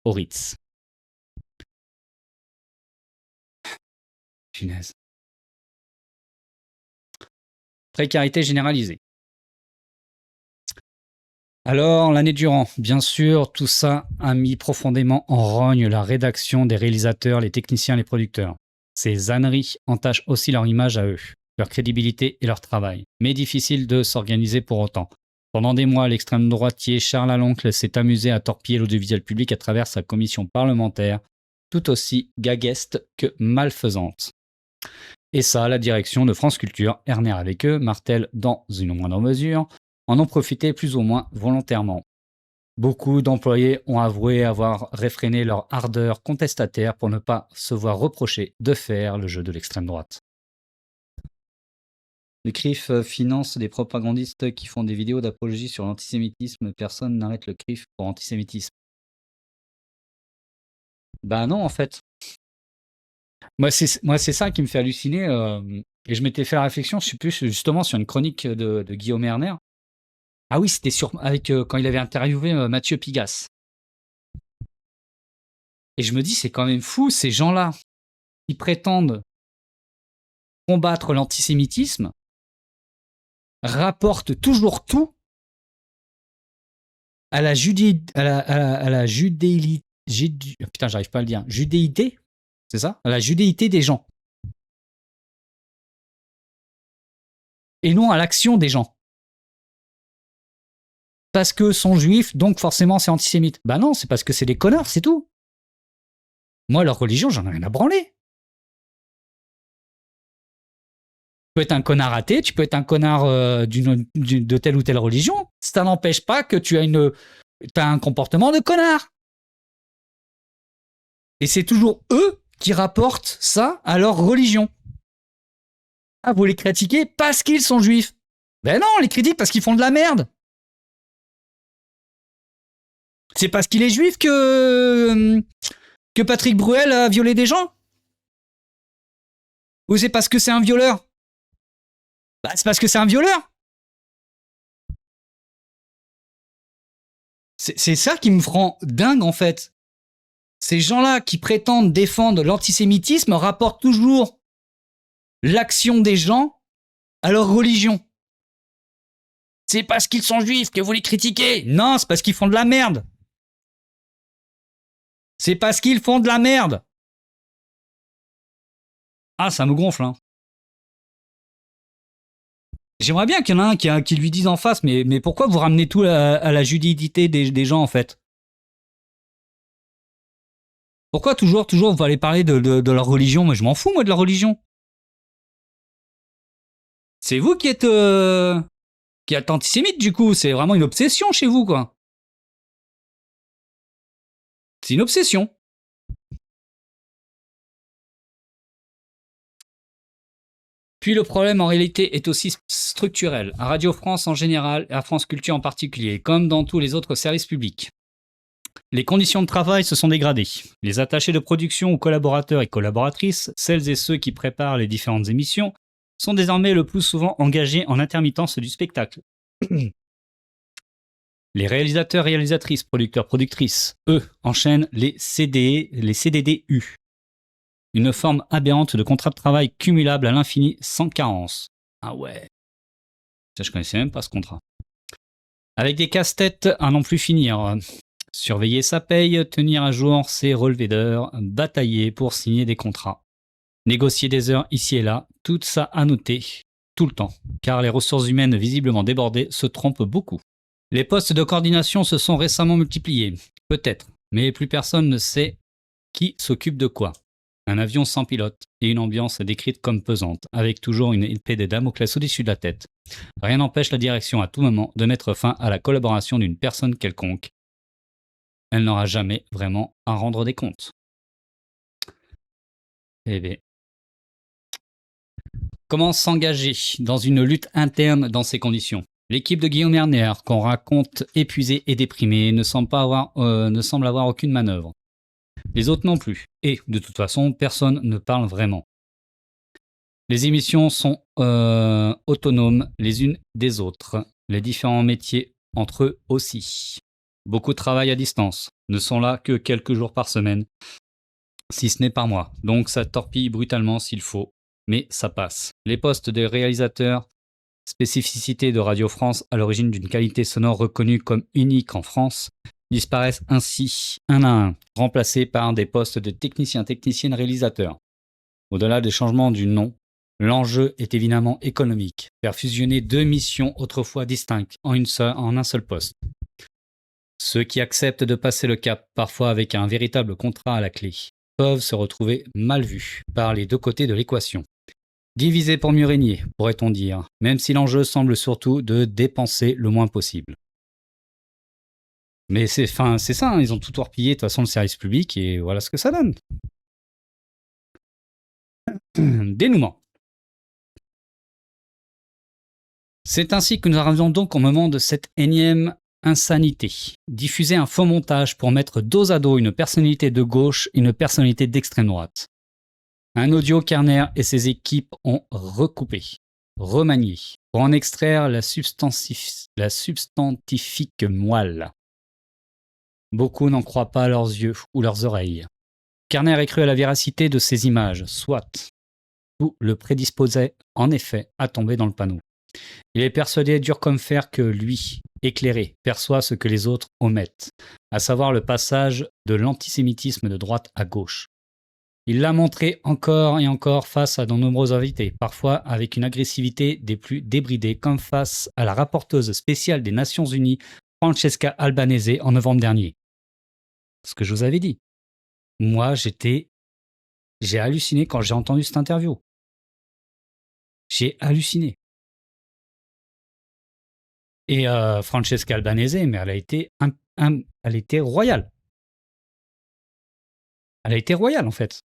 au Ritz. Punaise. Précarité généralisée. Alors, l'année durant, bien sûr, tout ça a mis profondément en rogne la rédaction des réalisateurs, les techniciens, les producteurs. Ces âneries entachent aussi leur image à eux, leur crédibilité et leur travail. Mais difficile de s'organiser pour autant. Pendant des mois, l'extrême droitier Charles Aloncle s'est amusé à torpiller l'audiovisuel public à travers sa commission parlementaire, tout aussi gagueste que malfaisante. Et ça, la direction de France Culture, Erner avec eux, martèle dans une moindre mesure, en ont profité plus ou moins volontairement. Beaucoup d'employés ont avoué avoir réfréné leur ardeur contestataire pour ne pas se voir reprocher de faire le jeu de l'extrême droite. Le CRIF finance des propagandistes qui font des vidéos d'apologie sur l'antisémitisme. Personne n'arrête le CRIF pour antisémitisme. Bah non, en fait. Moi, c'est ça qui me fait halluciner. Et je m'étais fait la réflexion, je sais plus, justement, sur une chronique de Guillaume Erner. Ah oui, c'était quand il avait interviewé Mathieu Pigasse. Et je me dis, c'est quand même fou, ces gens-là, qui prétendent combattre l'antisémitisme, rapportent toujours tout à la putain, j'arrive pas à le dire. Judéité, c'est ça? À la judéité des gens. Et non à l'action des gens. parce que sont juifs, donc forcément c'est antisémite. Bah non, c'est parce que c'est des connards, c'est tout. Moi, leur religion, j'en ai rien à branler. Tu peux être un connard athée, tu peux être un connard de telle ou telle religion. Ça n'empêche pas que tu as un comportement de connard. Et c'est toujours eux qui rapportent ça à leur religion. Ah, vous les critiquez parce qu'ils sont juifs. Ben non, on les critique parce qu'ils font de la merde. C'est parce qu'il est juif que Patrick Bruel a violé des gens? Ou c'est parce que c'est un violeur? Bah, c'est parce que c'est un violeur. C'est ça qui me rend dingue, en fait. Ces gens-là qui prétendent défendre l'antisémitisme rapportent toujours l'action des gens à leur religion. C'est parce qu'ils sont juifs que vous les critiquez. Non, c'est parce qu'ils font de la merde. C'est parce qu'ils font de la merde. Ah, ça me gonfle, hein. J'aimerais bien qu'il y en ait un qui lui dise en face, mais pourquoi vous ramenez tout à la judidité des gens, en fait? Pourquoi toujours vous allez parler de leur religion? Mais je m'en fous, moi, de leur religion. C'est vous qui êtes antisémite, du coup. C'est vraiment une obsession chez vous, quoi. C'est une obsession. Puis le problème en réalité est aussi structurel, à Radio France en général et à France Culture en particulier, comme dans tous les autres services publics. Les conditions de travail se sont dégradées. Les attachés de production ou collaborateurs et collaboratrices, celles et ceux qui préparent les différentes émissions, sont désormais le plus souvent engagés en intermittence du spectacle. Les réalisateurs, réalisatrices, producteurs, productrices, eux, enchaînent les CDDU. Une forme aberrante de contrat de travail cumulable à l'infini sans carence. Ah ouais. Ça, je connaissais même pas ce contrat. Avec des casse-têtes à n'en plus finir. Surveiller sa paye, tenir à jour ses relevés d'heures, batailler pour signer des contrats. Négocier des heures ici et là, tout ça à noter, tout le temps. Car les ressources humaines visiblement débordées se trompent beaucoup. Les postes de coordination se sont récemment multipliés. Peut-être. Mais plus personne ne sait qui s'occupe de quoi. Un avion sans pilote et une ambiance décrite comme pesante, avec toujours une épée de Damoclès au-dessus de la tête. Rien n'empêche la direction à tout moment de mettre fin à la collaboration d'une personne quelconque. Elle n'aura jamais vraiment à rendre des comptes. Eh bien. Comment s'engager dans une lutte interne dans ces conditions? L'équipe de Guillaume Erner, qu'on raconte épuisée et déprimée, ne semble avoir aucune manœuvre. Les autres non plus. Et, de toute façon, personne ne parle vraiment. Les émissions sont autonomes les unes des autres. Les différents métiers entre eux aussi. Beaucoup travaillent à distance. Ne sont là que quelques jours par semaine, si ce n'est par mois. Donc ça torpille brutalement s'il faut. Mais ça passe. Les postes de réalisateurs, spécificité de Radio France à l'origine d'une qualité sonore reconnue comme unique en France, disparaissent ainsi un à un, remplacés par des postes de techniciennes réalisateurs. Au-delà des changements du nom, l'enjeu est évidemment économique. Faire fusionner deux missions autrefois distinctes en un seul poste. Ceux qui acceptent de passer le cap, parfois avec un véritable contrat à la clé, peuvent se retrouver mal vus par les deux côtés de l'équation. Diviser pour mieux régner, pourrait-on dire, même si l'enjeu semble surtout de dépenser le moins possible. Mais c'est ça, hein, ils ont tout torpillé de toute façon le service public et voilà ce que ça donne. Dénouement. C'est ainsi que nous arrivons donc au moment de cette énième insanité. Diffuser un faux montage pour mettre dos à dos une personnalité de gauche et une personnalité d'extrême droite. Un audio qu'Erner et ses équipes ont recoupé, remanié, pour en extraire la substantifique moelle. Beaucoup n'en croient pas leurs yeux ou leurs oreilles. Kerner est cru à la véracité de ces images, soit. Tout le prédisposait, en effet, à tomber dans le panneau. Il est persuadé dur comme fer que lui, éclairé, perçoit ce que les autres omettent, à savoir le passage de l'antisémitisme de droite à gauche. Il l'a montré encore et encore face à de nombreux invités, parfois avec une agressivité des plus débridées, comme face à la rapporteuse spéciale des Nations Unies, Francesca Albanese en novembre dernier. Ce que je vous avais dit. Moi, j'ai halluciné quand j'ai entendu cette interview. J'ai halluciné. Et Francesca Albanese, mais elle a été, elle était royale. Elle a été royale, en fait.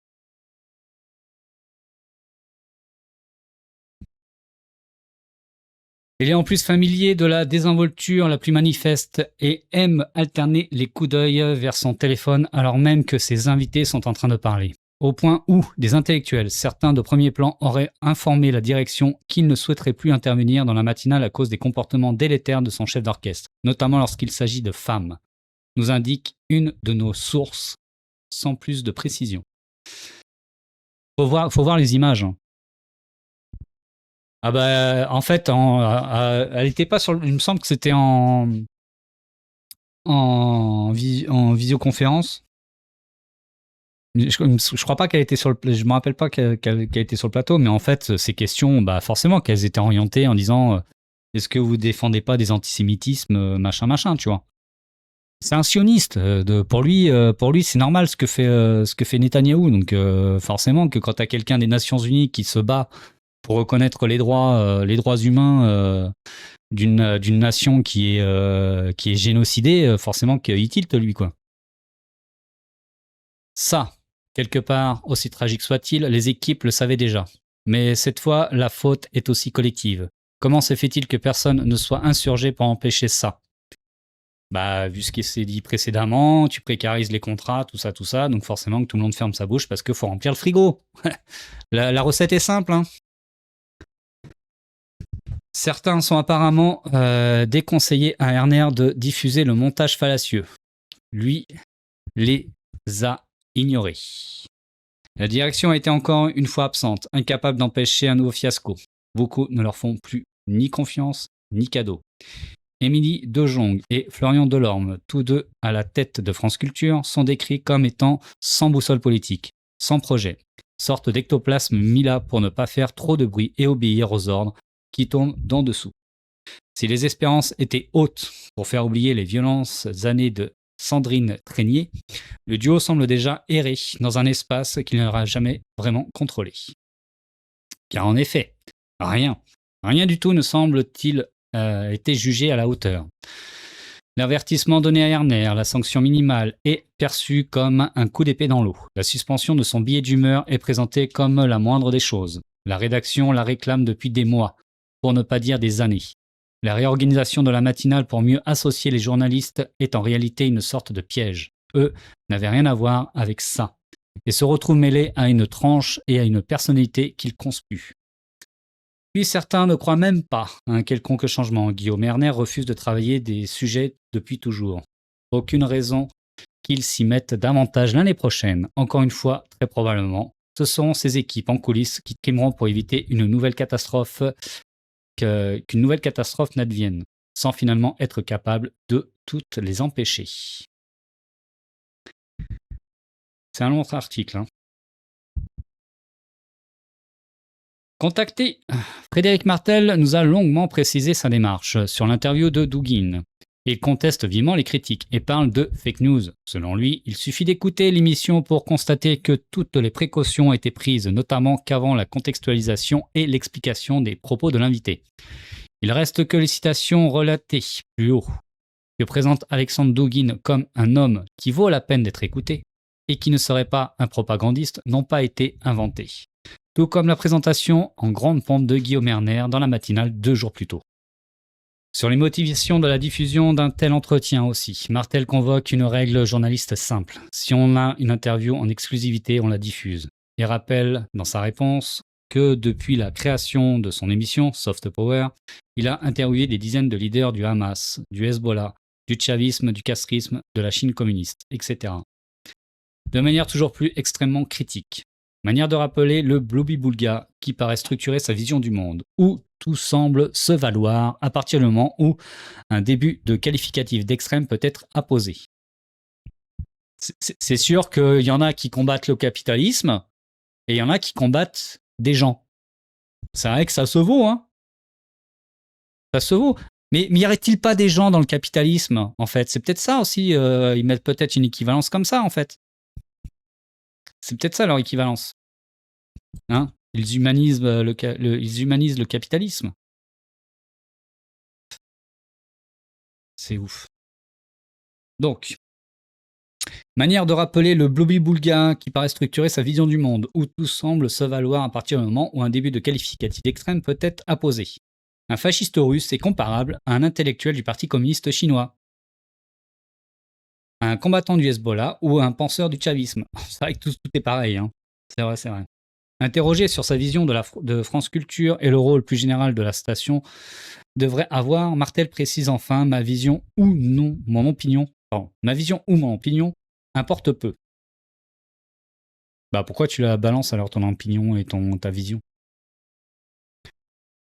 Il est en plus familier de la désinvolture la plus manifeste et aime alterner les coups d'œil vers son téléphone alors même que ses invités sont en train de parler. Au point où des intellectuels, certains de premier plan, auraient informé la direction qu'ils ne souhaiteraient plus intervenir dans la matinale à cause des comportements délétères de son chef d'orchestre, notamment lorsqu'il s'agit de femmes, nous indique une de nos sources sans plus de précision. Faut voir les images. Ah bah en fait, elle était pas sur. Il me semble que c'était en visioconférence. Je crois pas qu'elle était sur le. Je me rappelle pas qu'elle était sur le plateau, mais en fait, ces questions, bah forcément qu'elles étaient orientées en disant est-ce que vous défendez pas des antisémitismes, machin, tu vois. C'est un sioniste. Pour lui, c'est normal ce que fait Netanyahou. Donc forcément que quand t'as quelqu'un des Nations Unies qui se bat pour reconnaître les droits humains d'une nation qui est génocidée, forcément qu'il tilte lui, quoi. Ça, quelque part, aussi tragique soit-il, les équipes le savaient déjà. Mais cette fois, la faute est aussi collective. Comment se fait-il que personne ne soit insurgé pour empêcher ça ? Bah, vu ce qui s'est dit précédemment, tu précarises les contrats, tout ça, donc forcément que tout le monde ferme sa bouche parce qu'il faut remplir le frigo. La recette est simple, hein. Certains sont apparemment déconseillés à Erner de diffuser le montage fallacieux. Lui les a ignorés. La direction a été encore une fois absente, incapable d'empêcher un nouveau fiasco. Beaucoup ne leur font plus ni confiance ni cadeau. Émilie De Jong et Florian Delorme, tous deux à la tête de France Culture, sont décrits comme étant sans boussole politique, sans projet, sorte d'ectoplasme mis là pour ne pas faire trop de bruit et obéir aux ordres qui tombent d'en dessous. Si les espérances étaient hautes pour faire oublier les violentes années de Sandrine Trénier, le duo semble déjà errer dans un espace qu'il n'aura jamais vraiment contrôlé. Car en effet, rien du tout ne semble-t-il été jugé à la hauteur. L'avertissement donné à Erner, la sanction minimale, est perçue comme un coup d'épée dans l'eau. La suspension de son billet d'humeur est présentée comme la moindre des choses. La rédaction la réclame depuis des mois, pour ne pas dire des années. La réorganisation de la matinale pour mieux associer les journalistes est en réalité une sorte de piège. Eux n'avaient rien à voir avec ça, et se retrouvent mêlés à une tranche et à une personnalité qu'ils conspuent. Puis certains ne croient même pas à un quelconque changement. Guillaume Erner refuse de travailler des sujets depuis toujours. Aucune raison qu'ils s'y mettent davantage l'année prochaine. Encore une fois, très probablement, ce sont ces équipes en coulisses qui trimeront pour éviter qu'une nouvelle catastrophe n'advienne, sans finalement être capable de toutes les empêcher. C'est un long article, hein. Contacté, Frédéric Martel nous a longuement précisé sa démarche sur l'interview de Douguin. Il conteste vivement les critiques et parle de fake news. Selon lui, il suffit d'écouter l'émission pour constater que toutes les précautions étaient prises, notamment qu'avant la contextualisation et l'explication des propos de l'invité. Il reste que les citations relatées plus haut, que présente Alexandre Douguin comme un homme qui vaut la peine d'être écouté et qui ne serait pas un propagandiste, n'ont pas été inventées. Tout comme la présentation en grande pompe de Guillaume Erner dans la matinale 2 jours plus tôt. Sur les motivations de la diffusion d'un tel entretien aussi, Martel convoque une règle journaliste simple. Si on a une interview en exclusivité, on la diffuse. Et rappelle dans sa réponse que depuis la création de son émission Soft Power, il a interviewé des dizaines de leaders du Hamas, du Hezbollah, du chavisme, du castrisme, de la Chine communiste, etc. De manière toujours plus extrêmement critique. Manière de rappeler le Blooby-Boulga qui paraît structurer sa vision du monde, où tout semble se valoir à partir du moment où un début de qualificatif d'extrême peut être apposé. C'est sûr qu'il y en a qui combattent le capitalisme et il y en a qui combattent des gens. C'est vrai que ça se vaut, hein. Ça se vaut. Mais y aurait-il pas des gens dans le capitalisme, en fait? C'est peut-être ça aussi, ils mettent peut-être une équivalence comme ça, en fait. C'est peut-être ça leur équivalence. Hein? Ils humanisent ils humanisent le capitalisme. C'est ouf. Donc, manière de rappeler le Blobby-Boulga qui paraît structurer sa vision du monde, où tout semble se valoir à partir du moment où un début de qualificatif extrême peut être apposé. Un fasciste russe est comparable à un intellectuel du Parti communiste chinois, à un combattant du Hezbollah ou à un penseur du chavisme. C'est vrai que tout est pareil, hein. C'est vrai, c'est vrai. Interrogé sur sa vision de France Culture et le rôle plus général de la station devrait avoir, Martel précise enfin ma vision ou non, mon opinion. Pardon, ma vision ou mon opinion importe peu. Bah pourquoi tu la balances alors ton opinion et ta vision?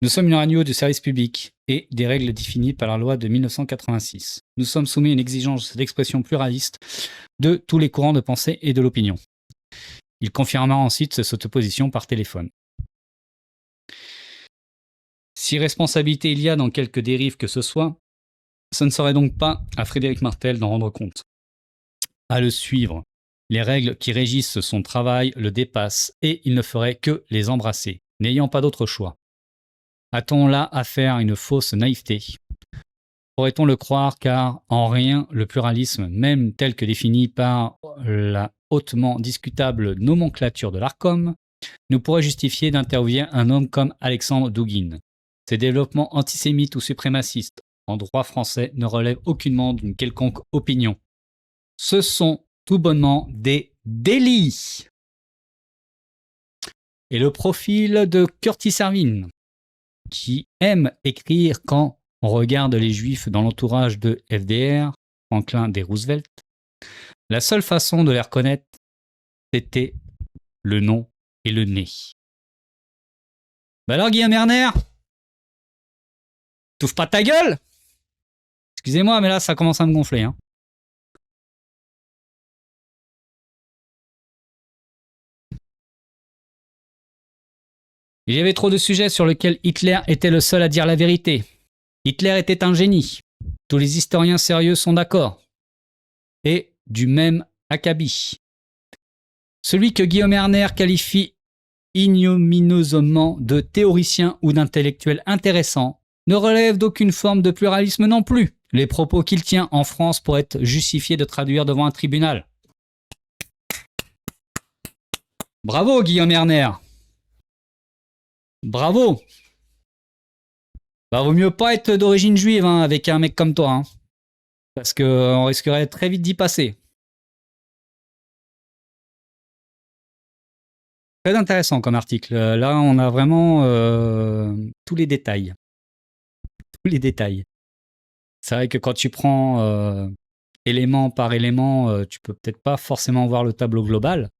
Nous sommes une radio du service public et des règles définies par la loi de 1986. Nous sommes soumis à une exigence d'expression pluraliste de tous les courants de pensée et de l'opinion. Il confirmera ensuite cette opposition par téléphone. Si responsabilité il y a dans quelque dérive que ce soit, ce ne serait donc pas à Frédéric Martel d'en rendre compte. À le suivre. Les règles qui régissent son travail le dépassent et il ne ferait que les embrasser, n'ayant pas d'autre choix. A-t-on là affaire à une fausse naïveté? Pourrait-on le croire car en rien le pluralisme, même tel que défini par la hautement discutable nomenclature de l'ARCOM, ne pourrait justifier d'interviewer un homme comme Alexandre Douguine. Ces développements antisémites ou suprémacistes en droit français ne relèvent aucunement d'une quelconque opinion. Ce sont tout bonnement des délits. Et le profil de Curtis Erwin, qui aime écrire quand on regarde les Juifs dans l'entourage de FDR, Franklin D. Roosevelt, la seule façon de les reconnaître, c'était le nom et le nez. Bah alors Guillaume Erner, t'ouvres pas ta gueule? Excusez-moi, mais là ça commence à me gonfler. Hein. Il y avait trop de sujets sur lesquels Hitler était le seul à dire la vérité. Hitler était un génie. Tous les historiens sérieux sont d'accord. Et du même acabit. Celui que Guillaume Erner qualifie ignominieusement de théoricien ou d'intellectuel intéressant ne relève d'aucune forme de pluralisme non plus. Les propos qu'il tient en France pourraient être justifiés de traduire devant un tribunal. Bravo Guillaume Erner. Bravo. Bah, vaut mieux pas être d'origine juive hein, avec un mec comme toi. Hein, parce qu'on risquerait très vite d'y passer. Très intéressant comme article. Là, on a vraiment tous les détails. Tous les détails. C'est vrai que quand tu prends élément par élément, tu peux peut-être pas forcément voir le tableau global.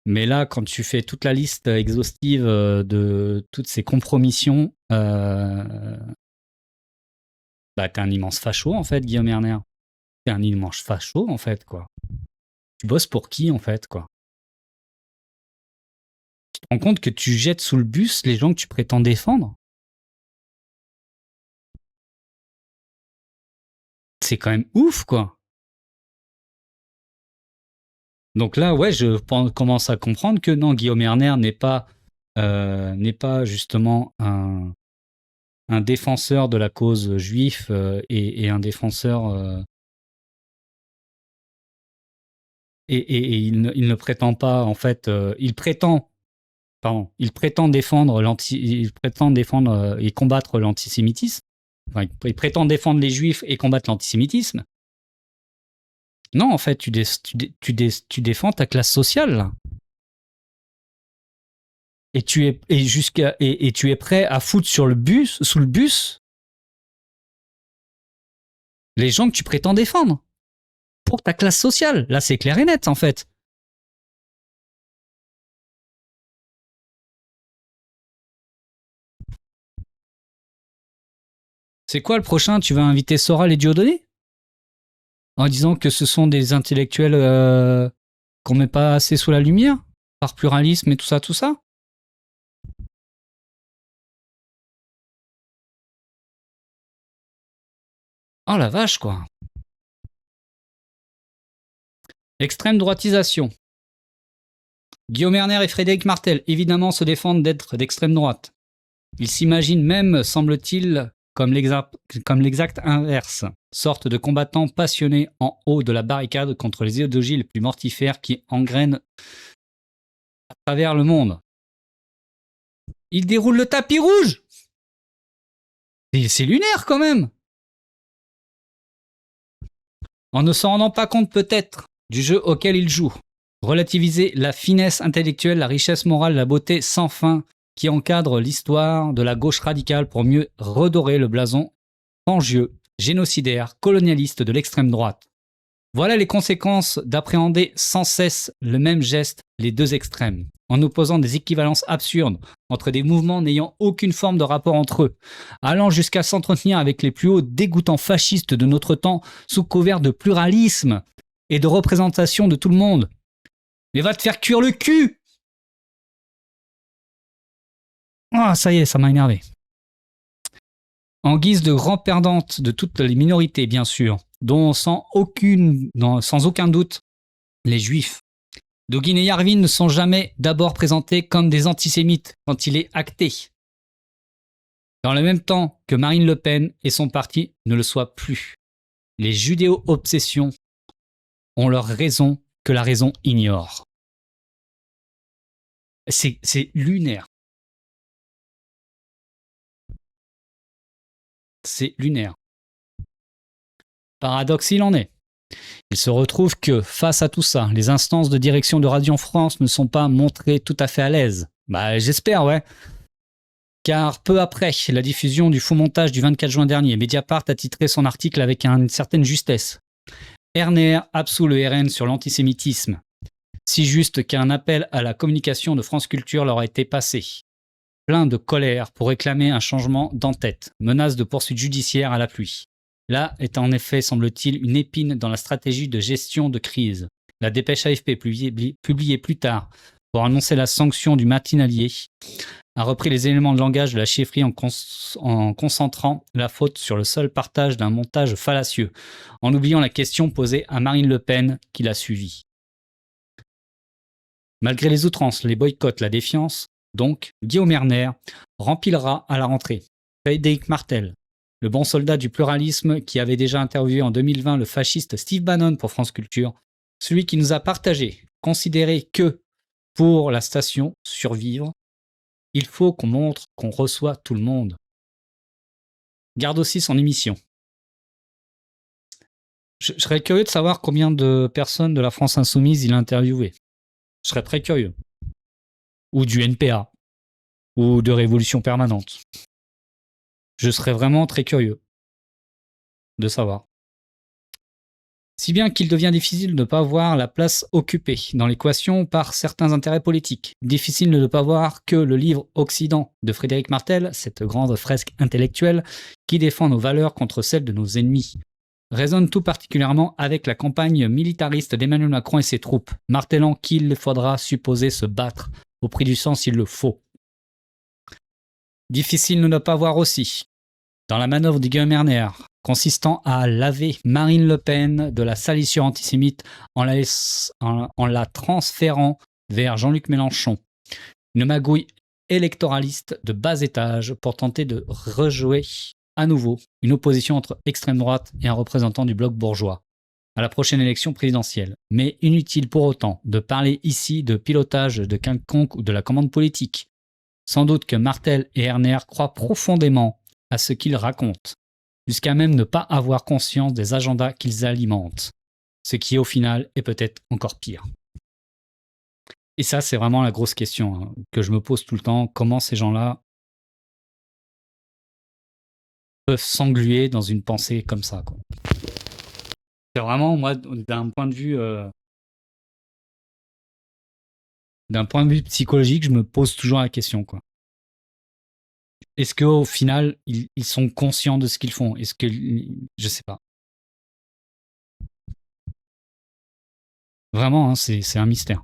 Mais là, quand tu fais toute la liste exhaustive de toutes ces compromissions, bah, t'es un immense facho, en fait, Guillaume Erner. T'es un immense facho, en fait, quoi. Tu bosses pour qui, en fait, quoi? Tu te rends compte que tu jettes sous le bus les gens que tu prétends défendre? C'est quand même ouf, quoi. Donc là, ouais, je commence à comprendre que non, Guillaume Erner n'est pas justement un défenseur de la cause juive et un défenseur et il ne prétend pas en fait il prétend défendre et combattre l'antisémitisme. Enfin, il prétend défendre les juifs et combattre l'antisémitisme. Non, en fait, tu défends ta classe sociale là. Et tu es prêt à foutre sous le bus les gens que tu prétends défendre pour ta classe sociale. Là, c'est clair et net en fait. C'est quoi le prochain? Tu vas inviter Soral et Dieudonné en disant que ce sont des intellectuels qu'on met pas assez sous la lumière par pluralisme et tout ça, tout ça. Oh la vache, quoi. Extrême droitisation. Guillaume Erner et Frédéric Martel, évidemment, se défendent d'être d'extrême droite. Ils s'imaginent même, semble-t-il, comme l'exact inverse, sorte de combattants passionnés en haut de la barricade contre les idéologies les plus mortifères qui engrainent à travers le monde. Ils déroulent le tapis rouge. C'est lunaire quand même. En ne s'en rendant pas compte peut-être du jeu auquel ils jouent. Relativiser la finesse intellectuelle, la richesse morale, la beauté sans fin qui encadre l'histoire de la gauche radicale pour mieux redorer le blason fangieux, génocidaire, colonialiste de l'extrême droite. Voilà les conséquences d'appréhender sans cesse le même geste, les deux extrêmes, en opposant des équivalences absurdes entre des mouvements n'ayant aucune forme de rapport entre eux, allant jusqu'à s'entretenir avec les plus hauts dégoûtants fascistes de notre temps sous couvert de pluralisme et de représentation de tout le monde. Mais va te faire cuire le cul! Ah, ça y est, ça m'a énervé. En guise de grande perdante de toutes les minorités, bien sûr, dont sans aucun doute les juifs. Dugin et Yarvin ne sont jamais d'abord présentés comme des antisémites quand il est acté. Dans le même temps que Marine Le Pen et son parti ne le soient plus. Les judéo-obsessions ont leur raison que la raison ignore. C'est lunaire. C'est lunaire. Paradoxe il en est. Il se retrouve que, face à tout ça, les instances de direction de Radio France ne sont pas montrées tout à fait à l'aise. Bah, j'espère, ouais. Car peu après la diffusion du faux montage du 24 juin dernier, Mediapart a titré son article avec une certaine justesse. Erner absout le RN sur l'antisémitisme. Si juste qu'un appel à la communication de France Culture leur a été passé. Plein de colère pour réclamer un changement d'en-tête, menace de poursuites judiciaires à la pluie. Là est en effet, semble-t-il, une épine dans la stratégie de gestion de crise. La dépêche AFP, publiée plus tard pour annoncer la sanction du matinalier, a repris les éléments de langage de la chefferie en concentrant la faute sur le seul partage d'un montage fallacieux, en oubliant la question posée à Marine Le Pen qui l'a suivie. Malgré les outrances, les boycotts, la défiance, donc, Guillaume Erner remplira à la rentrée. Frédéric Martel, le bon soldat du pluralisme qui avait déjà interviewé en 2020 le fasciste Steve Bannon pour France Culture, celui qui nous a partagé, considéré que, pour la station survivre, il faut qu'on montre qu'on reçoit tout le monde. Garde aussi son émission. Je serais curieux de savoir combien de personnes de la France Insoumise il a interviewé. Je serais très curieux. Ou du NPA, ou de Révolution Permanente. Je serais vraiment très curieux de savoir. Si bien qu'il devient difficile de ne pas voir la place occupée dans l'équation par certains intérêts politiques. Difficile de ne pas voir que le livre Occident de Frédéric Martel, cette grande fresque intellectuelle qui défend nos valeurs contre celles de nos ennemis, résonne tout particulièrement avec la campagne militariste d'Emmanuel Macron et ses troupes, martelant qu'il faudra supposer se battre au prix du sang s'il le faut. Difficile de ne pas voir aussi, dans la manœuvre de Guillaume Erner, consistant à laver Marine Le Pen de la salissure antisémite en la transférant vers Jean-Luc Mélenchon, une magouille électoraliste de bas étage pour tenter de rejouer à nouveau une opposition entre extrême droite et un représentant du bloc bourgeois à la prochaine élection présidentielle. Mais inutile pour autant de parler ici de pilotage de quelconque ou de la commande politique. Sans doute que Martel et Erner croient profondément à ce qu'ils racontent, jusqu'à même ne pas avoir conscience des agendas qu'ils alimentent, ce qui au final est peut-être encore pire. Et ça, c'est vraiment la grosse question que je me pose tout le temps, comment ces gens-là peuvent s'engluer dans une pensée comme ça, quoi. C'est vraiment, moi, d'un point de vue psychologique, je me pose toujours la question, quoi. Est-ce qu'au final, ils sont conscients de ce qu'ils font? Est-ce que... Je sais pas. Vraiment, hein, c'est un mystère.